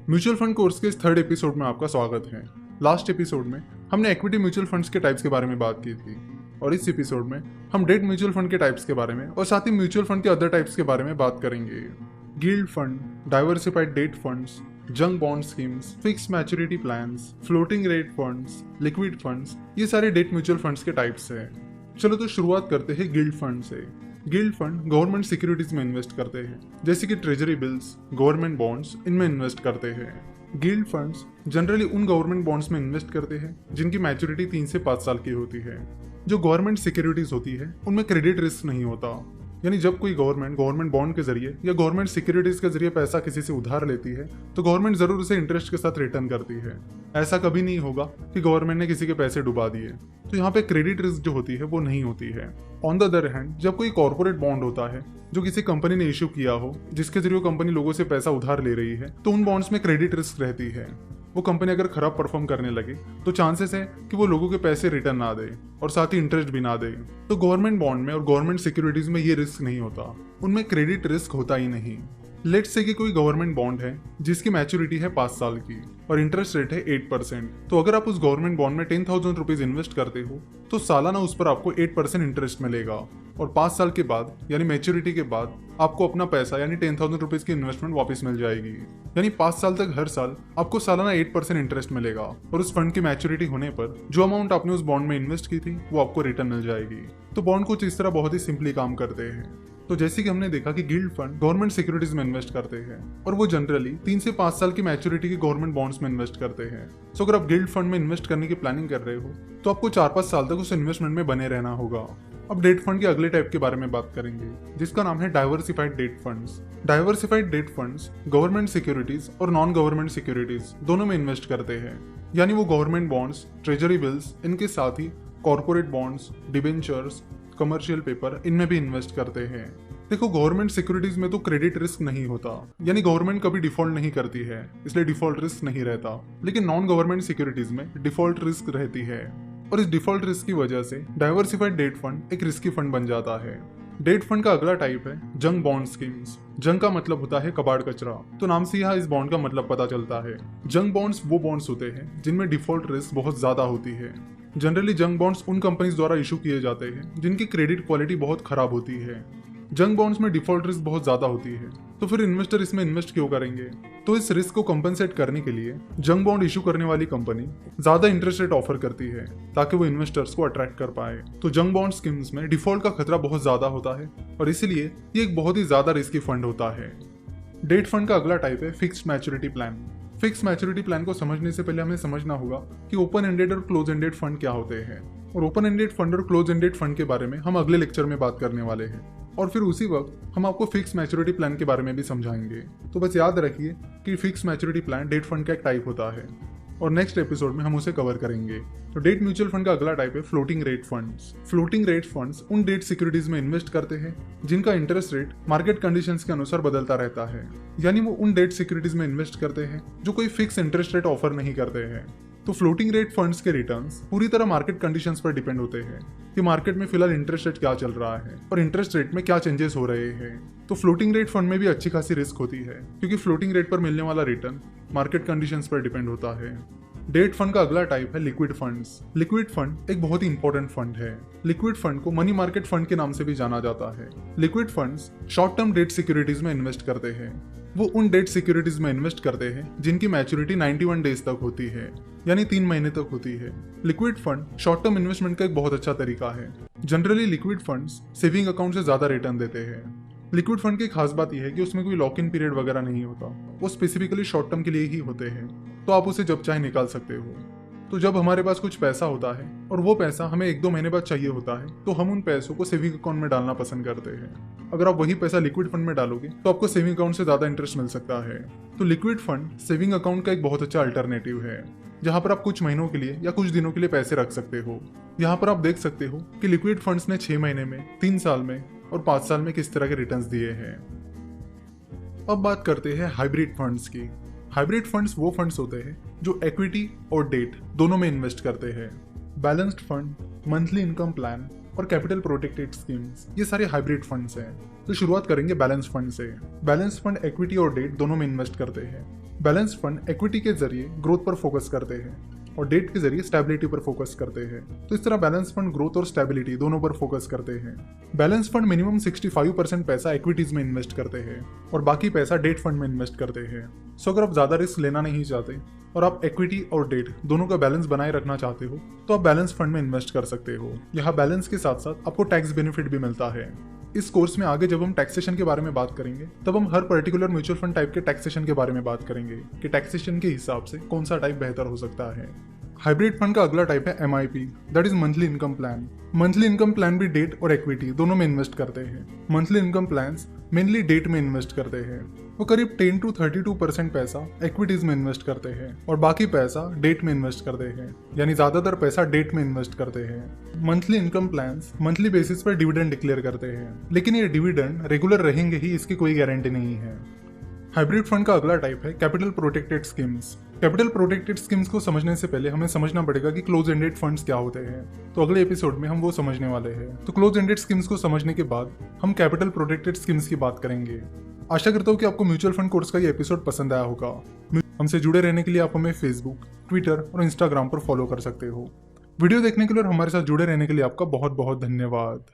Mutual fund course के इस third episode में आपका स्वागत है। लास्ट एपिसोड में हमने इक्विटी म्यूचुअल फंड्स के टाइप्स के बारे में बात की थी और इस एपिसोड में हम डेट म्यूचुअल फंड के टाइप्स के बारे में और साथ ही म्यूचुअल फंड के अदर टाइप्स के बारे में बात करेंगे। Guild fund, diversified date funds, junk bond schemes, fixed maturity plans, floating rate funds, liquid funds, ये सारे डेट म्यूचुअल फंड्स के टाइप्स हैं। चलो तो शुरुआत करते हैं गिल्ड फंड से। गिल्ड फंड गवर्नमेंट सिक्योरिटीज में इन्वेस्ट करते हैं, जैसे कि ट्रेजरी बिल्स, गवर्नमेंट बॉन्ड्स, इनमें इन्वेस्ट करते हैं। गिल्ड फंड्स जनरली उन गवर्नमेंट बॉन्ड्स में इन्वेस्ट करते हैं जिनकी मैच्योरिटी 3 से 5 साल की होती है। जो गवर्नमेंट सिक्योरिटीज होती है उनमें क्रेडिट रिस्क नहीं होता, यानी जब कोई गवर्नमेंट बॉन्ड के जरिए या गवर्नमेंट सिक्योरिटीज के जरिए पैसा किसी से उधार लेती है तो गवर्नमेंट जरूर उसे इंटरेस्ट के साथ रिटर्न करती है। ऐसा कभी नहीं होगा कि गवर्नमेंट ने किसी के पैसे डुबा दिए, तो यहाँ पे क्रेडिट रिस्क जो होती है वो नहीं होती है। ऑन द अदर हैंड, जब कोई कॉर्पोरेट बॉन्ड होता है जो किसी कंपनी ने इशू किया हो, जिसके जरिए कंपनी लोगों से पैसा उधार ले रही है, तो उन बॉन्ड्स में क्रेडिट रिस्क रहती है। वो कंपनी अगर खराब परफॉर्म करने लगे तो चांसेस है कि वो लोगों के पैसे रिटर्न ना दे और साथ ही इंटरेस्ट भी ना दे। तो गवर्नमेंट बॉन्ड में और गवर्नमेंट सिक्योरिटीज में ये रिस्क नहीं होता, उनमें क्रेडिट रिस्क होता ही नहीं। लेट्स से कि कोई गवर्नमेंट बॉन्ड है जिसकी मैच्योरिटी है 5 साल की और इंटरेस्ट रेट है 8%। तो अगर आप उस गवर्नमेंट बॉन्ड में 10,000 रुपीज इन्वेस्ट करते हो तो सालाना उस पर आपको 8% इंटरेस्ट मिलेगा और 5 साल के बाद यानी मैच्योरिटी के बाद आपको अपना पैसा यानी 10,000 रुपीज की इन्वेस्टमेंट वापस मिल जाएगी। यानी 5 साल तक हर साल आपको सालाना 8% इंटरेस्ट मिलेगा और उस फंड की मैच्योरिटी होने पर जो अमाउंट आपने उस बॉन्ड में इन्वेस्ट की थी वो आपको रिटर्न मिल जाएगी। तो बॉन्ड कुछ इस तरह बहुत ही सिंपली काम करते हैं। तो जैसे कि हमने देखा कि गिल्ड फंड गवर्नमेंट सिक्योरिटीज में इन्वेस्ट करते हैं और वो जनरली 3 से 5 साल की मैच्योरिटी के गवर्नमेंट बॉन्ड्स में इन्वेस्ट करते हैं। सो अगर आप गिल्ड फंड में इन्वेस्ट करने की प्लानिंग कर रहे हो तो आपको 4-5 साल तक उस इन्वेस्टमेंट में बने रहना होगा। अब डेट फंड के अगले टाइप के बारे में बात करेंगे, जिसका नाम है diversified date funds. Diversified date funds government securities और नॉन गवर्नमेंट सिक्योरिटीज दोनों में इन्वेस्ट करते हैं, यानी वो गवर्नमेंट बॉन्ड्स, ट्रेजरी बिल्स, इनके साथ ही corporate bonds, debentures, commercial paper, इनमें भी इन्वेस्ट करते हैं। देखो, गवर्नमेंट सिक्योरिटीज में तो क्रेडिट रिस्क नहीं होता, यानी गवर्नमेंट कभी डिफॉल्ट नहीं करती है, इसलिए डिफॉल्ट रिस्क नहीं रहता। लेकिन नॉन गवर्नमेंट सिक्योरिटीज में डिफॉल्ट रिस्क रहती है और इस डिफॉल्ट रिस्क की वजह से डाइवर्सिफाइड डेट फंड एक रिस्की फंड बन जाता है। डेट फंड का अगला टाइप है जंक बॉन्ड स्कीम्स। जंक का मतलब होता है कबाड़ कचरा, तो नाम से यहाँ इस बॉन्ड का मतलब पता चलता है। जंक बॉन्ड्स वो बॉन्ड्स होते हैं जिनमें डिफॉल्ट रिस्क बहुत ज्यादा होती है। जनरली जंक बॉन्ड्स उन कंपनीज द्वारा इशू किए जाते हैं जिनकी क्रेडिट क्वालिटी बहुत खराब होती है। जंक बॉन्ड्स में डिफॉल्ट रिस्क बहुत ज्यादा होती है, तो फिर इन्वेस्टर इसमें इन्वेस्ट क्यों करेंगे? तो इस रिस्क को कंपनसेट करने के लिए जंक बॉन्ड इशू करने वाली कंपनी ज्यादा इंटरेस्ट रेट ऑफर करती है ताकि वो इन्वेस्टर्स को अट्रैक्ट कर पाए। तो जंक बॉन्ड स्कीम्स में डिफॉल्ट का खतरा बहुत ज्यादा होता है और इसलिए ये एक बहुत ही ज्यादा रिस्की फंड होता है। डेट फंड का अगला टाइप है fixed maturity plan. Fix maturity plan को समझने से पहले हमें समझना होगा कि ओपन एंडेड और क्लोज एंडेड फंड क्या होते हैं, और ओपन एंडेड फंड और क्लोज एंडेड फंड के बारे में हम अगले लेक्चर में बात करने वाले हैं और फिर उसी वक्त हम आपको फिक्स मैच्योरिटी प्लान के बारे में भी समझाएंगे। तो बस याद रखिए कि fix maturity plan debt fund का एक टाइप होता है और नेक्स्ट एपिसोड में हम उसे कवर करेंगे। तो डेट म्यूचुअल फंड का अगला टाइप है floating rate funds. Floating rate funds उन डेट सिक्योरिटीज में इन्वेस्ट करते हैं जिनका इंटरेस्ट रेट मार्केट कंडीशंस के अनुसार बदलता रहता है, यानी वो उन डेट सिक्योरिटीज में इन्वेस्ट करते हैं जो कोई फिक्स इंटरेस्ट रेट ऑफर नहीं करते हैं। तो फ्लोटिंग रेट फंड्स के रिटर्न्स पूरी तरह मार्केट कंडीशंस पर डिपेंड होते हैं कि मार्केट में फिलहाल इंटरेस्ट रेट क्या चल रहा है और इंटरेस्ट रेट में क्या चेंजेस हो रहे हैं। तो फ्लोटिंग रेट फंड में भी अच्छी खासी रिस्क होती है क्योंकि फ्लोटिंग रेट पर मिलने वाला रिटर्न मार्केट कंडीशंस पर डिपेंड होता है। डेट फंड का अगला टाइप है लिक्विड फंड्स। लिक्विड फंड एक बहुत ही इंपॉर्टेंट फंड है। लिक्विड फंड को मनी मार्केट फंड के नाम से भी जाना जाता है। Liquid funds short term debt securities में इन्वेस्ट करते हैं। वो उन डेट सिक्योरिटीज में इन्वेस्ट करते हैं जिनकी मैच्योरिटी 91 डेज तक होती है, यानी 3 महीने तक होती है। Liquid fund short term investment का एक बहुत अच्छा तरीका है। Generally liquid funds saving account से ज्यादा रिटर्न देते हैं। लिक्विड फंड की खास बात यह है कि उसमें कोई लॉक इन पीरियड वगैरह नहीं होता, वो स्पेसिफिकली शॉर्ट टर्म के लिए ही होते हैं, तो आप उसे जब चाहे निकाल सकते हो। तो जब हमारे पास कुछ पैसा होता है और वो पैसा हमें 1-2 महीने बाद चाहिए होता है तो हम उन पैसों को सेविंग अकाउंट में डालना पसंद करते हैं। अगर आप वही पैसा लिक्विड फंड में डालोगे तो आपको सेविंग अकाउंट से ज्यादा इंटरेस्ट मिल सकता है। तो लिक्विड फंड सेविंग अकाउंट का एक बहुत अच्छा अल्टरनेटिव है जहां पर आप कुछ महीनों के लिए या कुछ दिनों के लिए पैसे रख सकते हो। यहाँ पर आप देख सकते हो कि लिक्विड फंड्स ने 6 महीने में, 3 साल में और 5 साल में किस तरह के रिटर्न्स दिए हैं। अब बात करते हैं हाइब्रिड फंड्स की। हाइब्रिड फंड्स वो फंड्स होते हैं जो इक्विटी और डेट दोनों में इन्वेस्ट करते हैं। Balanced fund, monthly income plan और कैपिटल प्रोटेक्टेड स्कीम्स, ये सारे हाइब्रिड फंड्स हैं। तो शुरुआत करेंगे बैलेंस फंड से। बैलेंस फंड इक्विटी और डेट दोनों में इन्वेस्ट करते हैं। बैलेंस्ड फंड इक्विटी के जरिए ग्रोथ पर फोकस करते हैं और डेट के जरिए स्टेबिलिटी पर फोकस करते हैं। तो इस तरह बैलेंस फंड ग्रोथ और स्टेबिलिटी दोनों पर फोकस करते हैं। बैलेंस फंड मिनिमम 65% पैसा इक्विटीज में इन्वेस्ट करते हैं और बाकी पैसा डेट फंड में इन्वेस्ट करते हैं। सो अगर आप ज्यादा रिस्क लेना नहीं चाहते और आप इक्विटी और डेट दोनों का बैलेंस बनाए रखना चाहते हो तो आप बैलेंस फंड में इन्वेस्ट कर सकते हो। यहाँ बैलेंस के साथ साथ आपको टैक्स बेनिफिट भी मिलता है। इस कोर्स में आगे जब हम टैक्सेशन के बारे में बात करेंगे तब हम हर पर्टिकुलर म्यूचुअल फंड टाइप के टैक्सेशन के बारे में बात करेंगे कि टैक्सेशन के हिसाब से कौन सा टाइप बेहतर हो सकता है। हाइब्रिड फंड का अगला टाइप है MIP, that is monthly income plan. Monthly income plan भी डेट और इक्विटी दोनों में इन्वेस्ट करते हैं। Monthly income plans mainly debt में इन्वेस्ट करते हैं। वो करीब 10 to 32% पैसा इक्विटीज में इन्वेस्ट करते हैं और बाकी पैसा डेट में इन्वेस्ट करते हैं, यानी ज्यादातर पैसा डेट में इन्वेस्ट करते हैं। Monthly income plans monthly basis पर डिविडेंड डिक्लेयर करते हैं, लेकिन ये डिविडेंड रेगुलर रहेंगे ही इसकी कोई गारंटी नहीं है। हाइब्रिड फंड का अगला टाइप है capital protected schemes. Capital protected schemes को समझने से पहले हमें समझना पड़ेगा कि क्लोज एंडेड फंड्स क्या होते हैं। तो अगले एपिसोड में हम वो समझने वाले हैं। तो क्लोज एंडेड स्कीम्स को समझने के बाद हम कैपिटल प्रोटेक्टेड स्कीम्स की बात करेंगे। आशा करता हूँ कि आपको म्यूचुअल फंड कोर्स का ये एपिसोड पसंद आया होगा। हमसे जुड़े रहने के लिए आप हमें फेसबुक, ट्विटर और इंस्टाग्राम पर फॉलो कर सकते हो। वीडियो देखने के लिए और हमारे साथ जुड़े रहने के लिए आपका बहुत बहुत धन्यवाद।